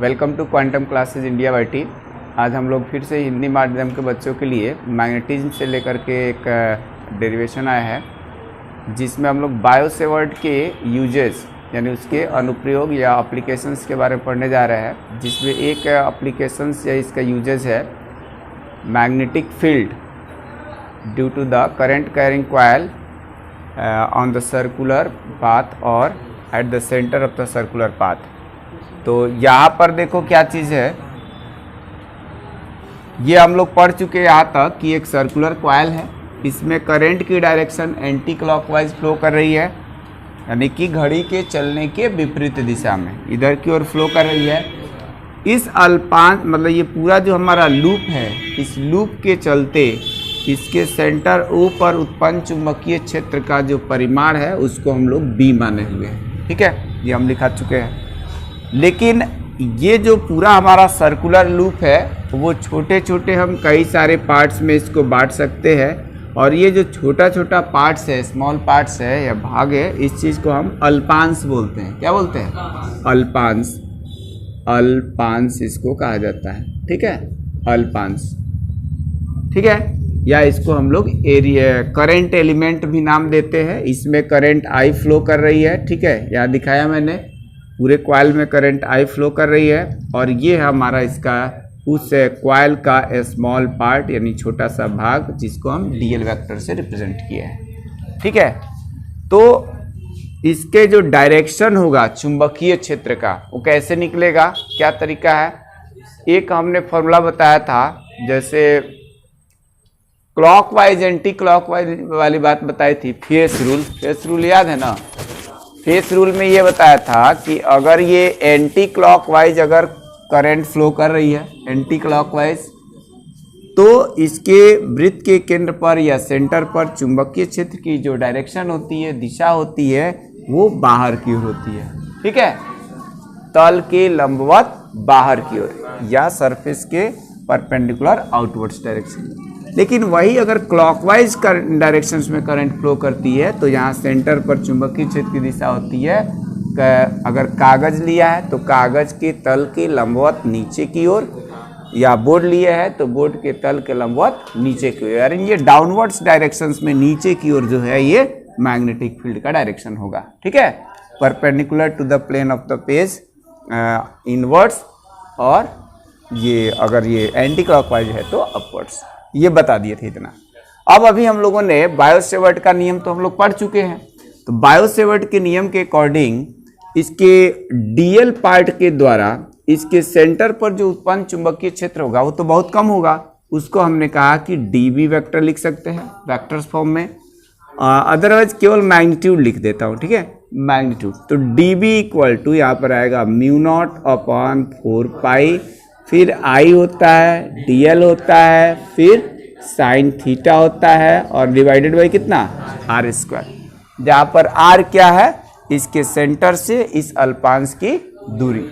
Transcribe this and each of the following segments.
Welcome to quantum classes India YT. आज हम लोग फिर से हिंदी माध्यम के बच्चों के लिए मैग्नेटिज्म से लेकर के एक डेरिवेशन आया है, जिसमें हम लोग बायोसेवर्ट के यूजेस यानी उसके अनुप्रयोग या एप्लीकेशंस के बारे में पढ़ने जा रहे हैं, जिसमें एक एप्लीकेशंस या इसका यूजेस है magnetic field due to the current carrying coil on the circular path और at the centre of the circular path. तो यहाँ पर देखो क्या चीज़ है, ये हम लोग पढ़ चुके हैं यहाँ तक कि एक सर्कुलर कॉइल है, इसमें करंट की डायरेक्शन एंटी क्लॉकवाइज फ्लो कर रही है, यानी कि घड़ी के चलने के विपरीत दिशा में इधर की ओर फ्लो कर रही है। इस अल्पांश मतलब ये पूरा जो हमारा लूप है, इस लूप के चलते इसके सेंटर ओ पर उत्पन्न चुंबकीय क्षेत्र का जो परिमाण है उसको हम लोग बी माने हुए हैं। ठीक है, ये हम लिखा चुके हैं। लेकिन ये जो पूरा हमारा सर्कुलर लूप है वो छोटे छोटे हम कई सारे पार्ट्स में इसको बांट सकते हैं, और ये जो छोटा छोटा पार्ट्स है, स्मॉल पार्ट्स है या भाग है, इस चीज़ को हम अल्पांश बोलते हैं। क्या बोलते हैं? अल्पांश। अल्पांश इसको कहा जाता है। ठीक है, अल्पांश। ठीक है, या इसको हम लोग एरिया करंट एलिमेंट भी नाम देते हैं। इसमें करंट आई फ्लो कर रही है। ठीक है, यहाँ दिखाया मैंने, पूरे कॉइल में करंट आई फ्लो कर रही है, और ये हमारा इसका उस कॉइल का स्मॉल पार्ट यानी छोटा सा भाग, जिसको हम डीएल वेक्टर से रिप्रेजेंट किए हैं। ठीक है, तो इसके जो डायरेक्शन होगा चुंबकीय क्षेत्र का वो कैसे निकलेगा, क्या तरीका है? एक हमने फॉर्मूला बताया था, जैसे क्लॉकवाइज एंटी क्लॉकवाइज वाली बात बताई थी, फेस रूल। फेस रूल याद है ना? फेस रूल में ये बताया था कि अगर ये एंटी क्लॉकवाइज अगर करंट फ्लो कर रही है, एंटी क्लॉकवाइज, तो इसके वृत्त के केंद्र पर या सेंटर पर चुंबकीय क्षेत्र की जो डायरेक्शन होती है, दिशा होती है, वो बाहर की ओर होती है। ठीक है, तल के लंबवत बाहर की ओर या सरफेस के परपेंडिकुलर आउटवर्ड्स डायरेक्शन। लेकिन वही अगर क्लॉकवाइज डायरेक्शंस में करंट फ्लो करती है तो यहाँ सेंटर पर चुंबकीय क्षेत्र की दिशा होती है, अगर कागज लिया है तो कागज के तल के लंबवत नीचे की ओर, या बोर्ड लिया है तो बोर्ड के तल के लंबवत नीचे की ओर, यानी ये डाउनवर्ड्स डायरेक्शंस में नीचे की ओर जो है ये मैग्नेटिक फील्ड का डायरेक्शन होगा। ठीक है, perpendicular to the plane of the page inwards, और ये अगर ये एंटी क्लॉकवाइज है तो अपवर्ड्स। ये बता दिए थे इतना। अब अभी हम लोगों ने बायोसेवर्ट का नियम तो हम लोग पढ़ चुके हैं। तो बायोसेवर्ट के नियम के अकॉर्डिंग इसके डीएल पार्ट के द्वारा इसके सेंटर पर जो उत्पन्न चुंबकीय क्षेत्र होगा वो तो बहुत कम होगा, उसको हमने कहा कि डीबी वेक्टर लिख सकते हैं वेक्टर्स फॉर्म में। अदरवाइज केवल मैग्नीट्यूड लिख देता हूँ। ठीक है, मैग्नीट्यूड। तो डीबी इक्वल टू यहाँ पर आएगा म्यू नॉट अपॉन 4 पाई, फिर आई होता है, डीएल होता है, फिर साइन थीटा होता है, और डिवाइडेड बाई कितना? आर स्क्वायर, जहाँ पर आर क्या है? इसके सेंटर से इस अल्पांश की दूरी।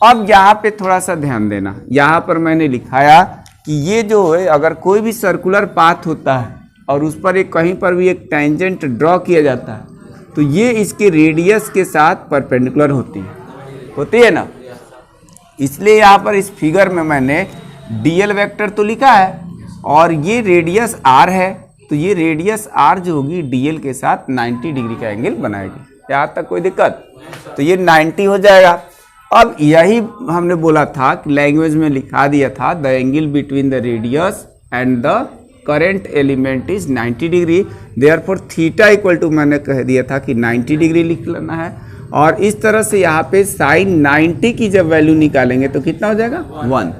अब यहाँ पे थोड़ा सा ध्यान देना, यहाँ पर मैंने लिखाया कि ये जो है अगर कोई भी सर्कुलर पाथ होता है और उस पर एक कहीं पर भी एक टेंजेंट ड्रॉ किया जाता है तो ये इसके रेडियस के साथ परपेंडिकुलर होती है ना। इसलिए यहाँ पर इस फिगर में मैंने डीएल वेक्टर तो लिखा है, और ये रेडियस आर है, तो ये रेडियस आर जो होगी डीएल के साथ 90 डिग्री का एंगल बनाएगी। यहाँ तक कोई दिक्कत? तो ये 90 हो जाएगा। अब यही हमने बोला था कि लैंग्वेज में लिखा दिया था, the angle between the radius and the current element is 90 degree, therefore theta equal to मैंने कह दिया था कि 90 डिग्री लिख लेना है। और इस तरह से यहाँ पे साइन 90 की जब वैल्यू निकालेंगे तो कितना हो जाएगा? 1।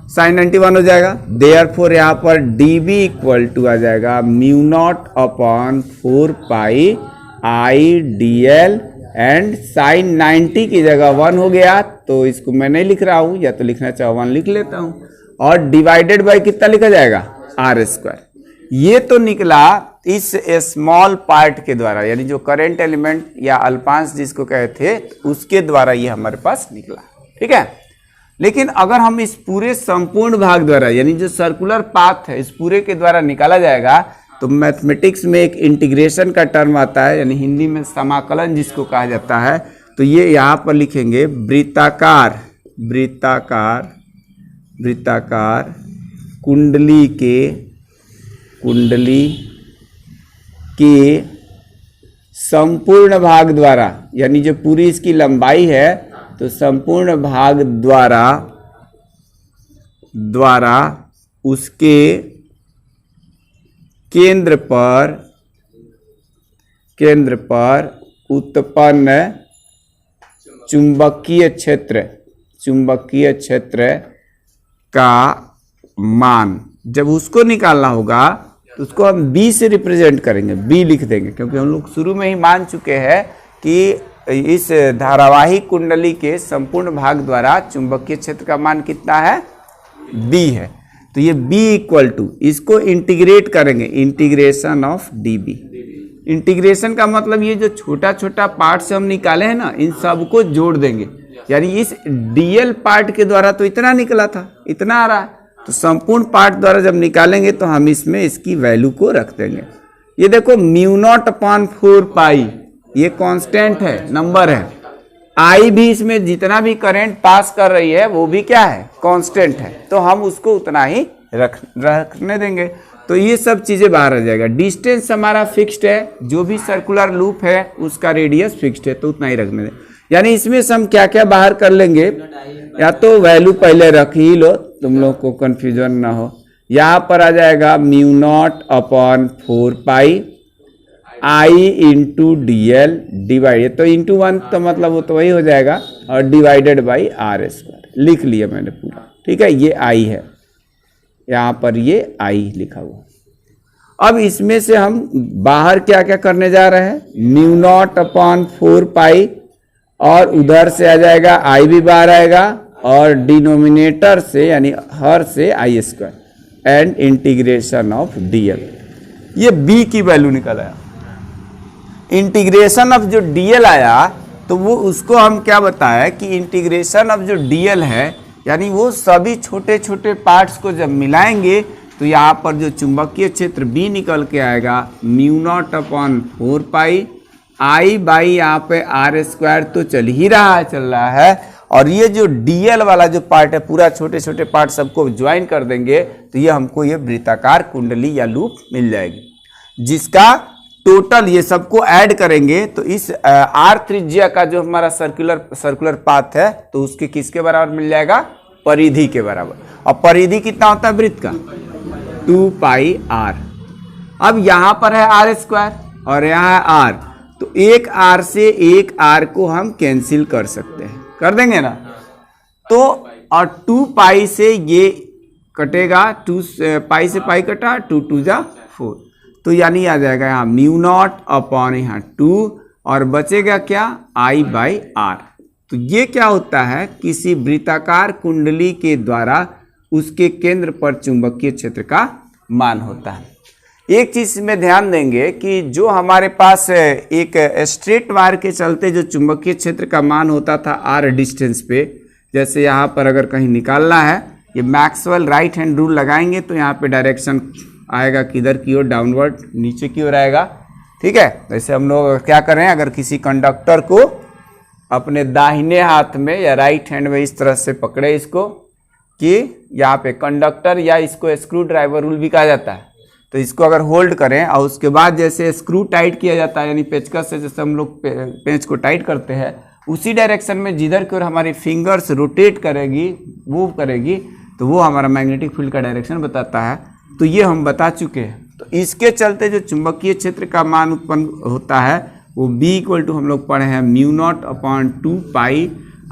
साइन 91 हो जाएगा। देयरफॉर यहाँ पर dB इक्वल टू आ जाएगा mu naught upon 4 pi I DL, and sine 90 की जगह 1 हो गया, तो इसको मैं नहीं लिख रहा हूँ, या तो लिखना चाहो 1 लिख लेता हूँ, और डिवाइडेड बाई कितना लिखा जाएगा? R square. ये तो निकला इस स्मॉल पार्ट के द्वारा, यानी जो करंट एलिमेंट या अल्पांश जिसको कहते थे उसके द्वारा ये हमारे पास निकला। ठीक है, लेकिन अगर हम इस पूरे संपूर्ण भाग द्वारा, यानी जो सर्कुलर पाथ है, इस पूरे के द्वारा निकाला जाएगा तो मैथमेटिक्स में एक इंटीग्रेशन का टर्म आता है, यानी हिंदी में समाकलन जिसको कहा जाता है, तो तो ये यहाँ पर लिखेंगे वृत्ताकार वृत्ताकार वृत्ताकार कुंडली के संपूर्ण भाग द्वारा, यानी जो पूरी इसकी लंबाई है तो संपूर्ण भाग द्वारा उसके केंद्र पर उत्पन्न चुंबकीय क्षेत्र का मान, जब उसको निकालना होगा तो उसको हम बी से रिप्रेजेंट करेंगे, बी लिख देंगे, क्योंकि हम लोग शुरू में ही मान चुके हैं कि इस धारावाही कुंडली के संपूर्ण भाग द्वारा चुंबकीय क्षेत्र का मान कितना है, बी है। तो ये b इक्वल टू, इसको इंटीग्रेट करेंगे, इंटीग्रेशन ऑफ dB। इंटीग्रेशन का मतलब ये जो छोटा छोटा पार्ट से हम निकाले हैं ना, इन सबको जोड़ देंगे, यानी इस dl पार्ट के द्वारा तो इतना निकला था, इतना आ रहा है, तो संपूर्ण पार्ट द्वारा जब निकालेंगे तो हम इसमें इसकी वैल्यू को रख देंगे। ये देखो μ0/4 पाई, ये कांस्टेंट है, नंबर है। आई भी इसमें जितना भी करंट पास कर रही है वो भी क्या है, कांस्टेंट है, तो हम उसको उतना ही रखने देंगे। तो ये सब चीजें बाहर आ जाएगा। डिस्टेंस हमारा फिक्स्ड है, जो भी सर्कुलर लूप है उसका रेडियस फिक्स्ड है, तो उतना ही रखने दें। यानी इसमें से हम क्या क्या बाहर कर लेंगे, या तो वैल्यू पहले रख ही लो, तुम लोग को कंफ्यूजन ना हो। यहाँ पर आ जाएगा μ0/4 पाई आई इंटू DL डिवाइड, तो इंटू 1 तो मतलब वो तो वही हो जाएगा, और डिवाइडेड बाई r², लिख लिया मैंने पूरा, ठीक है। ये I है, यहाँ पर ये I लिखा हुआ। अब इसमें से हम बाहर क्या क्या करने जा रहे हैं, μ0/4 पाई, और उधर से आ जाएगा I भी बाहर आएगा, और डिनोमिनेटर से यानी हर से I², and integration of DL। ये B की वैल्यू निकल आया। इंटीग्रेशन ऑफ जो DL आया तो वो उसको हम क्या बताया कि इंटीग्रेशन ऑफ जो DL है, यानी वो सभी छोटे छोटे पार्ट्स को जब मिलाएंगे तो यहाँ पर जो चुंबकीय क्षेत्र B निकल के आएगा μ0/4 पाई I बाई यहाँ पे r² तो चल ही रहा है, चल रहा है, और ये जो DL वाला जो पार्ट है पूरा छोटे छोटे पार्ट सबको ज्वाइन कर देंगे तो ये हमको ये वृत्ताकार कुंडली या लूप मिल जाएगी, जिसका टोटल ये सबको ऐड करेंगे तो इस r त्रिज्या का जो हमारा सर्कुलर पाथ है तो उसके किसके बराबर मिल जाएगा, परिधि के बराबर। और परिधि कितना होता है वृत्त का, 2 पाई r। अब यहाँ पर है r² और यहाँ है r, तो एक r से एक r को हम कैंसिल कर सकते हैं, कर देंगे ना। तो और 2 पाई से ये कटेगा, 2 पाई से पाई कटा, 2 2 जा 4, तो यानी आ जाएगा यहाँ μ0 यहाँ 2, और बचेगा क्या, I बाई r। तो ये क्या होता है, किसी वृत्ताकार कुंडली के द्वारा उसके केंद्र पर चुंबकीय क्षेत्र का मान होता है। एक चीज में ध्यान देंगे कि जो हमारे पास एक स्ट्रेट वायर के चलते जो चुंबकीय क्षेत्र का मान होता था r डिस्टेंस पे, जैसे यहाँ पर अगर कहीं निकालना है, ये मैक्सवेल राइट हैंड रूल लगाएंगे तो यहाँ पे डायरेक्शन आएगा किधर की ओर, डाउनवर्ड, नीचे की ओर आएगा, ठीक है। जैसे हम लोग क्या करें, अगर किसी कंडक्टर को अपने दाहिने हाथ में या राइट हैंड में इस तरह से पकड़े इसको, कि यहाँ पे कंडक्टर या इसको स्क्रू ड्राइवर रूल भी कहा जाता है, तो इसको अगर होल्ड करें और उसके बाद जैसे स्क्रू टाइट किया जाता है, यानी पेचकस से जैसे हम लोग पेंच को टाइट करते हैं, उसी डायरेक्शन में जिधर की ओर हमारी फिंगर्स रोटेट करेगी, मूव करेगी, तो वो हमारा मैग्नेटिक फील्ड का डायरेक्शन बताता है। तो ये हम बता चुके हैं। तो इसके चलते जो चुंबकीय क्षेत्र का मान उत्पन्न होता है वो B इक्वल टू हम लोग पढ़े हैं μ0/2 पाई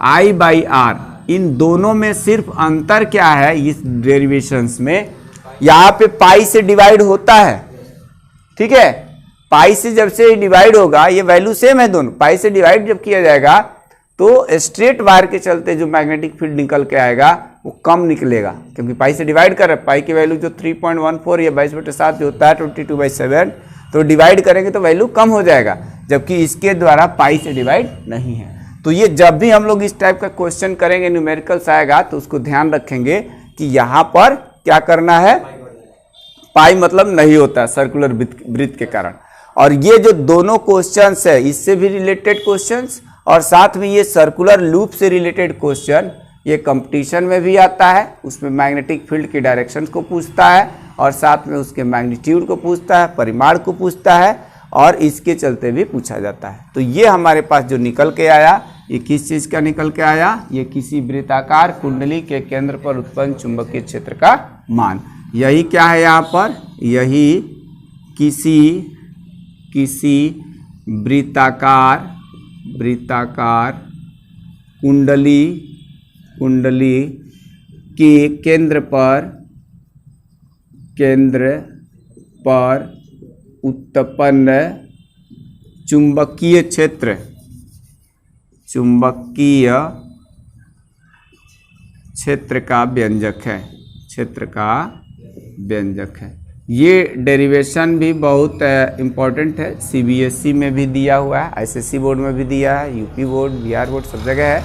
I बाई r। इन दोनों में सिर्फ अंतर क्या है, इस डेरिवेशंस में यहाँ पे पाई से डिवाइड होता है, ठीक है। पाई से जब से डिवाइड होगा, ये वैल्यू सेम है दोनों, पाई से डिवाइड जब किया जाएगा तो स्ट्रेट वायर के चलते जो मैग्नेटिक फील्ड निकल के आएगा वो कम निकलेगा, क्योंकि पाई से डिवाइड कर रहे हैं। पाई की वैल्यू जो 3.14 या 22/7 जो होता है 22/7, तो डिवाइड करेंगे तो वैल्यू कम हो जाएगा, जबकि इसके द्वारा पाई से डिवाइड नहीं है। तो ये जब भी हम लोग इस टाइप का क्वेश्चन करेंगे, न्यूमेरिकल्स आएगा, तो उसको ध्यान रखेंगे कि यहाँ पर क्या करना है, पाई मतलब नहीं होता सर्कुलर वृत्त के कारण। और ये जो दोनों क्वेश्चंस है, इससे भी रिलेटेड क्वेश्चंस और साथ में ये सर्कुलर लूप से रिलेटेड क्वेश्चन ये कंपटीशन में भी आता है, उसमें मैग्नेटिक फील्ड की डायरेक्शन को पूछता है और साथ में उसके मैग्नीट्यूड को पूछता है, परिमाण को पूछता है और इसके चलते भी पूछा जाता है। तो ये हमारे पास जो निकल के आया, ये किस चीज़ का निकल के आया, ये किसी वृत्ताकार कुंडली के केंद्र पर उत्पन्न चुंबकीय क्षेत्र का मान। यही क्या है यहाँ पर, यही किसी वृत्ताकार कुंडली के केंद्र पर उत्पन्न चुंबकीय क्षेत्र का व्यंजक है। ये डेरिवेशन भी बहुत इम्पोर्टेंट है, सीबीएसई में भी दिया हुआ है, एसएससी बोर्ड में भी दिया है, यूपी बोर्ड, बिहार बोर्ड, सब जगह है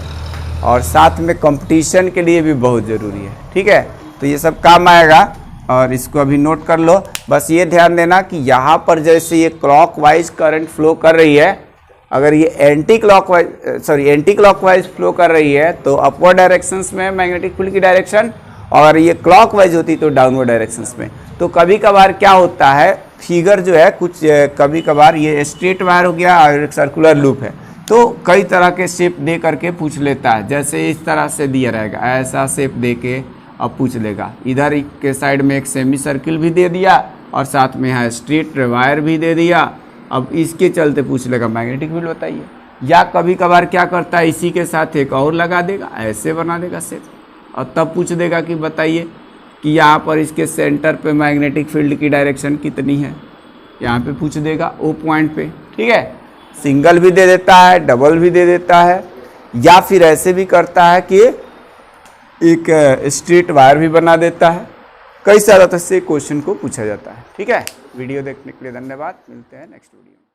और साथ में कंपटीशन के लिए भी बहुत ज़रूरी है। ठीक है, तो ये सब काम आएगा और इसको अभी नोट कर लो। बस ये ध्यान देना कि यहाँ पर जैसे ये क्लॉकवाइज करंट फ्लो कर रही है, अगर ये एंटी क्लॉकवाइज फ्लो कर रही है तो अपवर्ड डायरेक्शंस में मैग्नेटिक फील्ड की डायरेक्शन, और ये क्लॉकवाइज होती तो डाउनवर्ड डायरेक्शंस में। तो कभी कभार क्या होता है, फिगर जो है कुछ कभी कभार ये स्ट्रेट वायर हो गया और एक सर्कुलर लूप है, तो कई तरह के शेप दे करके पूछ लेता है। जैसे इस तरह से दिया रहेगा, ऐसा शेप दे के अब पूछ लेगा। इधर के साइड में एक सेमी सर्किल भी दे दिया और साथ में यहाँ स्ट्रेट वायर भी दे दिया। अब इसके चलते पूछ लेगा मैग्नेटिक फील्ड बताइए। या कभी कभार क्या करता है, इसी के साथ एक और लगा देगा, ऐसे बना देगा शेप और तब पूछ देगा कि बताइए कि यहाँ पर इसके सेंटर पे मैग्नेटिक फील्ड की डायरेक्शन कितनी है, यहाँ पे पूछ देगा ओ पॉइंट पे। ठीक है, सिंगल भी दे देता है, डबल भी दे देता है, या फिर ऐसे भी करता है कि एक स्ट्रेट वायर भी बना देता है। कई सारा तरह से क्वेश्चन को पूछा जाता है। ठीक है, वीडियो देखने के लिए धन्यवाद, मिलते हैं नेक्स्ट वीडियो में।